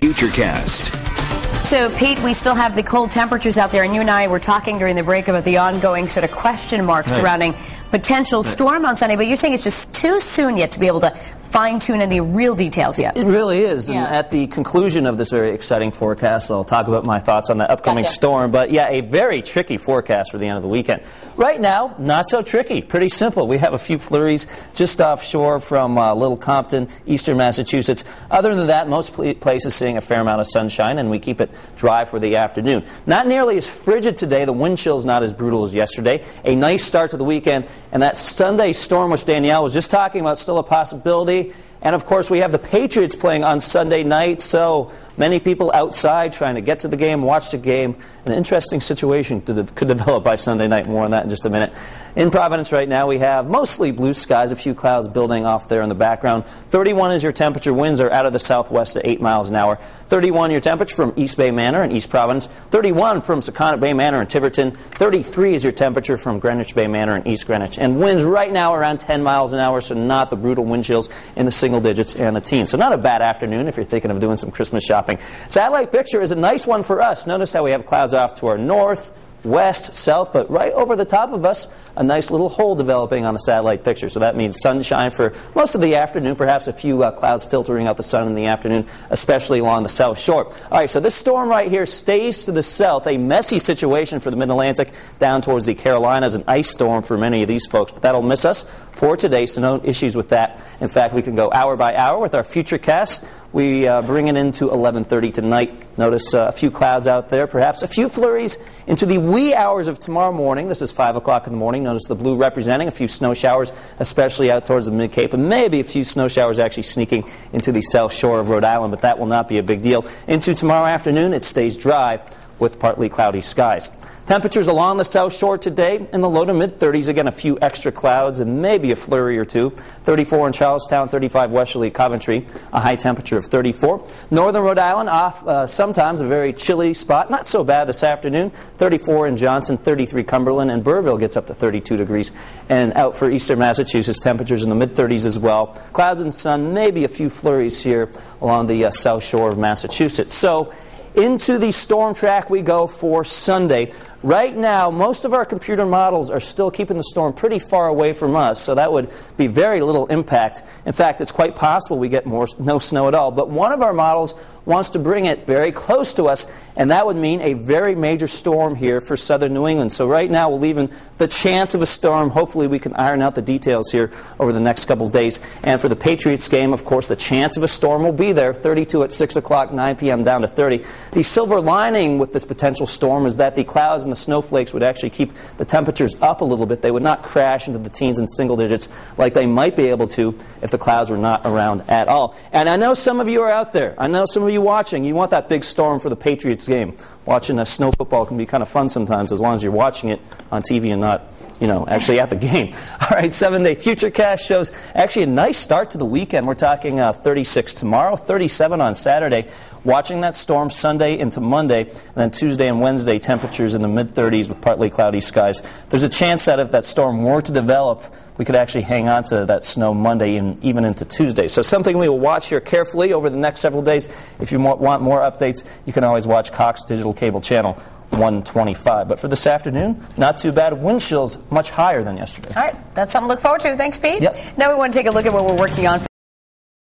Futurecast. So, Pete, we still have the cold temperatures out there, and you and I were talking during the break about the ongoing sort of question marks surrounding potential storm on Sunday, but you're saying it's just too soon yet to be able to fine-tune any real details yet. It really is, and at the conclusion of this very exciting forecast, I'll talk about my thoughts on the upcoming storm, but yeah, a very tricky forecast for the end of the weekend. Right now, not so tricky, pretty simple. We have a few flurries just offshore from Little Compton, eastern Massachusetts. Other than that, most places seeing a fair amount of sunshine, and we keep it dry for the afternoon. Not nearly as frigid today, the wind chill's not as brutal as yesterday. A nice start to the weekend, and that Sunday storm, which Danielle was just talking about, still a possibility. And of course, we have the Patriots playing on Sunday night, so many people outside trying to get to the game, watch the game. An interesting situation could develop by Sunday night. More on that in just a minute. In Providence right now, we have mostly blue skies, a few clouds building off there in the background. 31 is your temperature. Winds are out of the southwest at 8 miles an hour. 31 your temperature from East Bay Manor in East Providence. 31 from Secana Bay Manor in Tiverton. 33 is your temperature from Greenwich Bay Manor in East Greenwich. And winds right now around 10 miles an hour, so not the brutal wind chills in the single digits and the teens. So not a bad afternoon if you're thinking of doing some Christmas shopping. Satellite picture is a nice one for us. Notice how we have clouds off to our north, west, south, but right over the top of us, a nice little hole developing on the satellite picture. So that means sunshine for most of the afternoon, perhaps a few clouds filtering out the sun in the afternoon, especially along the south shore. All right, so this storm right here stays to the south, a messy situation for the mid-Atlantic down towards the Carolinas, an ice storm for many of these folks, but that'll miss us for today, so no issues with that. In fact, we can go hour by hour with our Futurecast. We bring it into 11:30 tonight. Notice a few clouds out there, perhaps a few flurries into the wee hours of tomorrow morning. This is 5 o'clock in the morning. Notice the blue representing a few snow showers, especially out towards the mid-Cape, and maybe a few snow showers actually sneaking into the south shore of Rhode Island, but that will not be a big deal. Into tomorrow afternoon, it stays dry with partly cloudy skies. Temperatures along the south shore today in the low to mid-30s. Again, a few extra clouds and maybe a flurry or two. 34 in Charlestown, 35 westerly Coventry, a high temperature of 34. Northern Rhode Island off sometimes a very chilly spot. Not so bad this afternoon. 34 in Johnson, 33 Cumberland, and Burrville gets up to 32 degrees. And out for eastern Massachusetts, temperatures in the mid-30s as well. Clouds and sun, maybe a few flurries here along the south shore of Massachusetts. So into the storm track we go for Sunday. Right now, most of our computer models are still keeping the storm pretty far away from us, so that would be very little impact. In fact, it's quite possible we get no snow at all. But one of our models wants to bring it very close to us, and that would mean a very major storm here for southern New England. So right now, we'll leave in the chance of a storm. Hopefully, we can iron out the details here over the next couple of days. And for the Patriots game, of course, the chance of a storm will be there. 32 at 6 o'clock, 9 p.m. down to 30. The silver lining with this potential storm is that the clouds and the snowflakes would actually keep the temperatures up a little bit. They would not crash into the teens and single digits like they might be able to if the clouds were not around at all. And I know some of you are out there. I know some of you watching. You want that big storm for the Patriots game. Watching a snow football can be kind of fun sometimes as long as you're watching it on TV and not, actually at the game. All right, 7-day Futurecast shows actually a nice start to the weekend. We're talking 36 tomorrow, 37 on Saturday. Watching that storm Sunday into Monday, and then Tuesday and Wednesday, temperatures in the mid-30s with partly cloudy skies. There's a chance that if that storm were to develop, we could actually hang on to that snow Monday and even into Tuesday. So something we will watch here carefully over the next several days. If you want more updates, you can always watch Cox Digital Cable Channel 125. But for this afternoon, not too bad. Wind chills much higher than yesterday. All right, that's something to look forward to. Thanks, Pete. Yep. Now we want to take a look at what we're working on.